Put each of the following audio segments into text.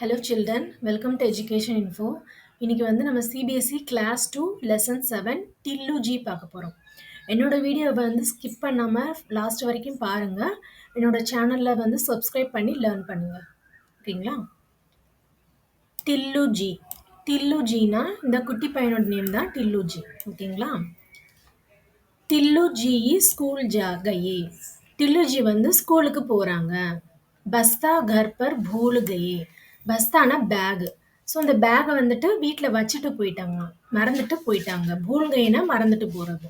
Hello children, welcome to Education Info. இன்னைக்கு வந்து நம்ம சிபிஎஸ்இ கிளாஸ் 2 லெசன் 7 டில்லு ஜி பார்க்க போகிறோம். என்னோட வீடியோவை வந்து ஸ்கிப் பண்ணாமல் லாஸ்ட் வரைக்கும் பாருங்கள். என்னோட சேனலில் வந்து சப்ஸ்கிரைப் பண்ணி லேர்ன் பண்ணுங்கள். ஓகேங்களா? டில்லு ஜி. டில்லு ஜினா இந்த குட்டி பையனோட நேம் தான் டில்லு ஜி. ஓகேங்களா? டில்லு ஜி ஸ்கூல் ஜாகையே. டில்லு ஜி வந்து ஸ்கூலுக்கு போகிறாங்க. பஸ்தா கர் பர் பூல் கயே. பஸ்தானா பேகு. ஸோ அந்த பேகை வந்துட்டு வீட்டில் வச்சுட்டு போயிட்டாங்க, மறந்துட்டு போயிட்டாங்க. பூல் கயினா மறந்துட்டு போகிறது.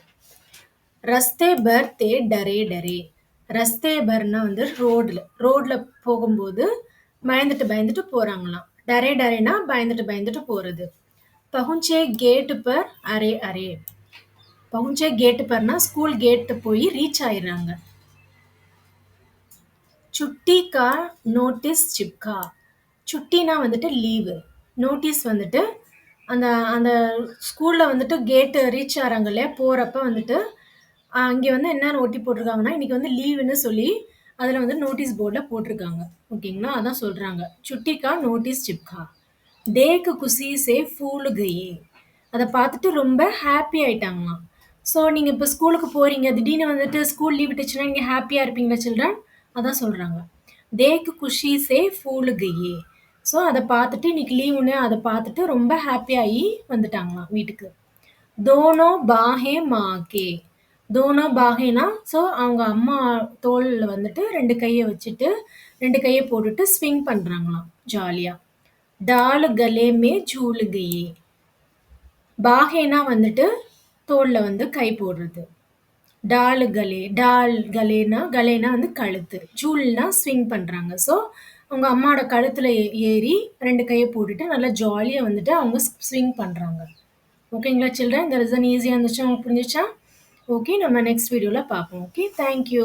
ரஸ்தே பர் தே டரே டரே. ரஸ்தே பர்னா வந்து ரோட்ல போகும்போது பயந்துட்டு போகிறாங்களாம். டரே டரேனா பயந்துட்டு போகிறது. பகுஞ்சே கேட்டு பர் அரே அரே. பகுஞ்சே கேட்டு பர்னா ஸ்கூல் கேட்டு போய் ரீச் ஆயிடுறாங்க. சுட்டி கா நோட்டீஸ் சிப்கா. சுட்டினா வந்துட்டு லீவு. நோட்டீஸ் வந்துட்டு அந்த அந்த ஸ்கூலில் வந்துட்டு கேட்டு ரீச் ஆகிறாங்க இல்லையா, போகிறப்ப வந்துட்டு அங்கே வந்து என்னென்னு ஒட்டி போட்டிருக்காங்கன்னா, இன்றைக்கி வந்து லீவுன்னு சொல்லி அதில் வந்து நோட்டீஸ் போர்டில் போட்டிருக்காங்க. ஓகேங்களா? அதான் சொல்கிறாங்க. சுட்டிக்கா நோட்டீஸ் சிப்கா. தேக்கு குசி சே ஃபூலு கயே. அதை பார்த்துட்டு ரொம்ப ஹாப்பி ஆயிட்டாங்களாம். ஸோ நீங்கள் இப்போ ஸ்கூலுக்கு போகிறீங்க, திடீர்னு வந்துட்டு ஸ்கூல் லீவ் விட்டுச்சுன்னா நீங்கள் ஹாப்பியாக இருப்பீங்களா சில்ட்ரன்? அதான் சொல்கிறாங்க. தேக்கு குஷி சே ஃபூலு கயே. ஸோ அதை பார்த்துட்டு இன்னைக்கு லீவுன்னு அதை பார்த்துட்டு ரொம்ப ஹாப்பியாகி வந்துட்டாங்களாம் வீட்டுக்கு. தோனோ பாஹே மாகே. தோனோ பாஹேனா ஸோ அவங்க அம்மா தோளில் வந்துட்டு 2 கையை வச்சுட்டு 2 கையை போட்டுட்டு ஸ்விங் பண்ணுறாங்களாம் ஜாலியாக. டால் கலே மே ஜூலு கயே. பாஹேனா வந்துட்டு தோளில் வந்து கை போடுறது. டால் கலேனா வந்து கழுத்து. ஜூல்னா ஸ்விங் பண்ணுறாங்க. ஸோ அவங்க அம்மாவோட கழுத்தில் ஏறி 2 கையை போட்டுட்டு நல்லா ஜாலியாக வந்துட்டு அவங்க ஸ்விங் பண்ணுறாங்க. ஓகேங்களா சில்ட்ரன்? இந்த லெசன் ஈஸியாக இருந்துச்சு, உங்களுக்கு புரிஞ்சிச்சா? ஓகே, நம்ம நெக்ஸ்ட் வீடியோவில் பார்ப்போம். Okay, thank you.